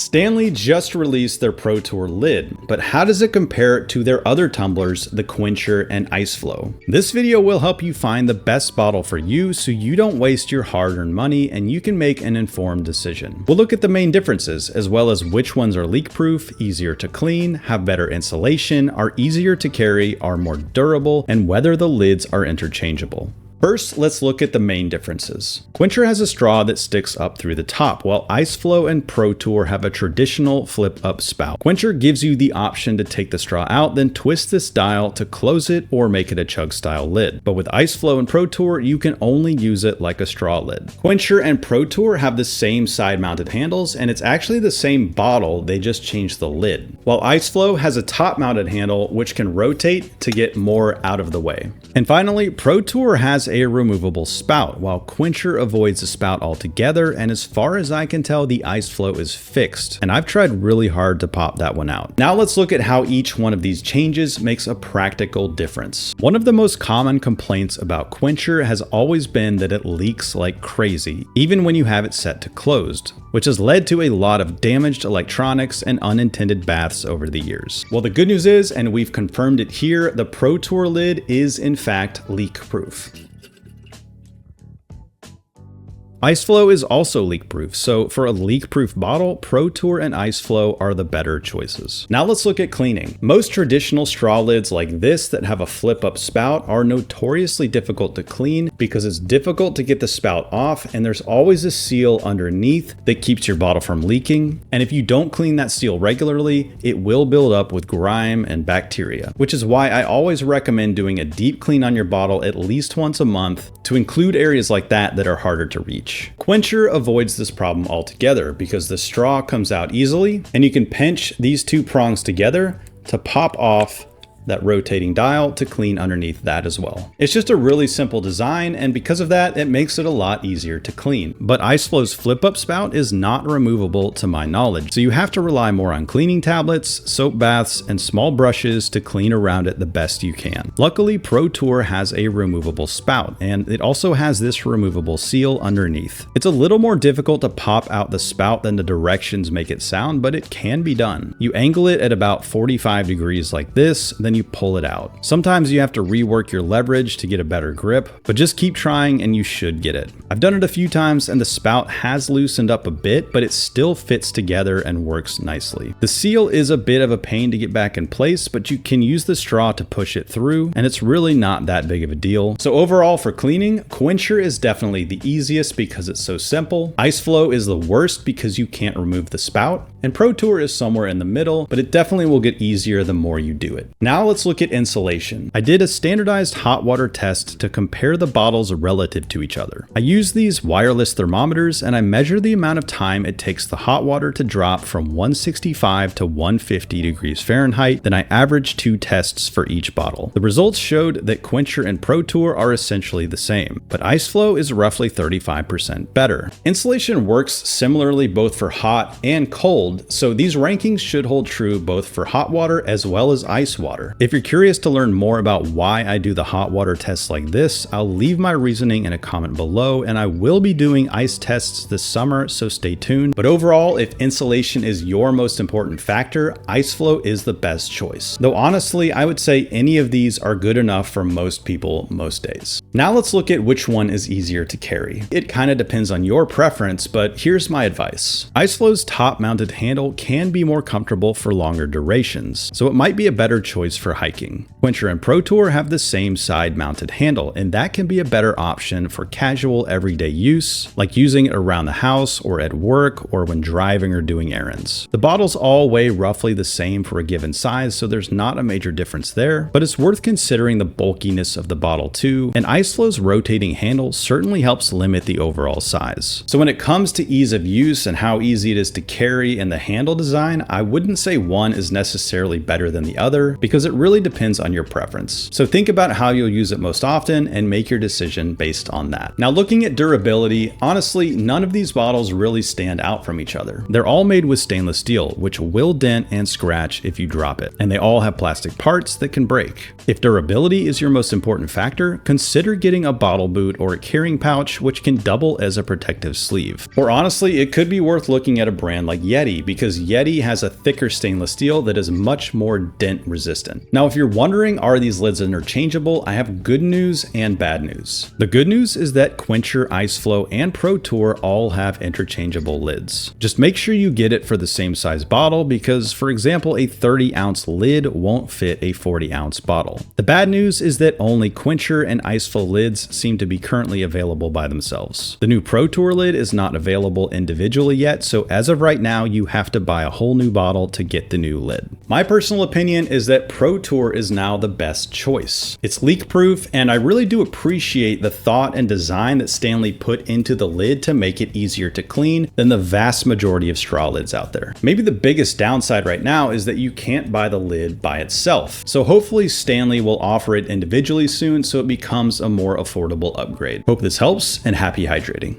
Stanley just released their ProTour lid, but how does it compare to their other tumblers, the Quencher and Iceflow? This video will help you find the best bottle for you so you don't waste your hard-earned money and you can make an informed decision. We'll look at the main differences, as well as which ones are leak-proof, easier to clean, have better insulation, are easier to carry, are more durable, and whether the lids are interchangeable. First, let's look at the main differences. Quencher has a straw that sticks up through the top, while Iceflow and ProTour have a traditional flip-up spout. Quencher gives you the option to take the straw out, then twist this dial to close it or make it a chug-style lid. But with Iceflow and ProTour, you can only use it like a straw lid. Quencher and ProTour have the same side-mounted handles, and it's actually the same bottle, they just changed the lid. While Iceflow has a top-mounted handle, which can rotate to get more out of the way. And finally, ProTour has a removable spout, while Quencher avoids the spout altogether, and as far as I can tell, the Iceflow is fixed, and I've tried really hard to pop that one out. Now let's look at how each one of these changes makes a practical difference. One of the most common complaints about Quencher has always been that it leaks like crazy, even when you have it set to closed, which has led to a lot of damaged electronics and unintended baths over the years. Well, the good news is, and we've confirmed it here, the ProTour lid is in fact leak-proof. Iceflow is also leak-proof, so for a leak-proof bottle, ProTour and Iceflow are the better choices. Now let's look at cleaning. Most traditional straw lids like this that have a flip-up spout are notoriously difficult to clean because it's difficult to get the spout off, and there's always a seal underneath that keeps your bottle from leaking. And if you don't clean that seal regularly, it will build up with grime and bacteria, which is why I always recommend doing a deep clean on your bottle at least once a month to include areas like that are harder to reach. Quencher avoids this problem altogether because the straw comes out easily, and you can pinch these two prongs together to pop off that rotating dial to clean underneath that as well. It's just a really simple design, and because of that, it makes it a lot easier to clean. But Iceflow's flip-up spout is not removable to my knowledge, so you have to rely more on cleaning tablets, soap baths, and small brushes to clean around it the best you can. Luckily, ProTour has a removable spout, and it also has this removable seal underneath. It's a little more difficult to pop out the spout than the directions make it sound, but it can be done. You angle it at about 45 degrees like this, then you pull it out. Sometimes you have to rework your leverage to get a better grip, but just keep trying and you should get it. I've done it a few times and the spout has loosened up a bit, but it still fits together and works nicely. The seal is a bit of a pain to get back in place, but you can use the straw to push it through, and it's really not that big of a deal. So overall for cleaning, Quencher is definitely the easiest because it's so simple. Iceflow is the worst because you can't remove the spout, and ProTour is somewhere in the middle, but it definitely will get easier the more you do it. Now let's look at insulation. I did a standardized hot water test to compare the bottles relative to each other. I used these wireless thermometers and I measured the amount of time it takes the hot water to drop from 165 to 150 degrees Fahrenheit. Then I averaged 2 tests for each bottle. The results showed that Quencher and ProTour are essentially the same, but Iceflow is roughly 35% better. Insulation works similarly both for hot and cold, so these rankings should hold true both for hot water as well as ice water. If you're curious to learn more about why I do the hot water tests like this, I'll leave my reasoning in a comment below, and I will be doing ice tests this summer, so stay tuned. But overall, if insulation is your most important factor, Iceflow is the best choice. Though honestly, I would say any of these are good enough for most people most days. Now let's look at which one is easier to carry. It kind of depends on your preference, but here's my advice. Iceflow's top-mounted handle can be more comfortable for longer durations, so it might be a better choice for hiking. Quencher and ProTour have the same side-mounted handle, and that can be a better option for casual everyday use, like using it around the house or at work or when driving or doing errands. The bottles all weigh roughly the same for a given size, so there's not a major difference there, but it's worth considering the bulkiness of the bottle too, and Iceflow's rotating handle certainly helps limit the overall size. So when it comes to ease of use and how easy it is to carry and the handle design, I wouldn't say one is necessarily better than the other because it really depends on your preference. So think about how you'll use it most often and make your decision based on that. Now looking at durability, honestly, none of these bottles really stand out from each other. They're all made with stainless steel, which will dent and scratch if you drop it, and they all have plastic parts that can break. If durability is your most important factor, consider consider getting a bottle boot or a carrying pouch, which can double as a protective sleeve. Or honestly, it could be worth looking at a brand like Yeti, because Yeti has a thicker stainless steel that is much more dent resistant. Now, if you're wondering, are these lids interchangeable? I have good news and bad news. The good news is that Quencher, Iceflow, and ProTour all have interchangeable lids. Just make sure you get it for the same size bottle, because for example, a 30-ounce lid won't fit a 40-ounce bottle. The bad news is that only Quencher and Iceflow lids seem to be currently available by themselves. The new ProTour lid is not available individually yet, so as of right now, you have to buy a whole new bottle to get the new lid. My personal opinion is that ProTour is now the best choice. It's leak proof, and I really do appreciate the thought and design that Stanley put into the lid to make it easier to clean than the vast majority of straw lids out there. Maybe the biggest downside right now is that you can't buy the lid by itself. So hopefully Stanley will offer it individually soon so it becomes a more affordable upgrade. Hope this helps, and happy hydrating.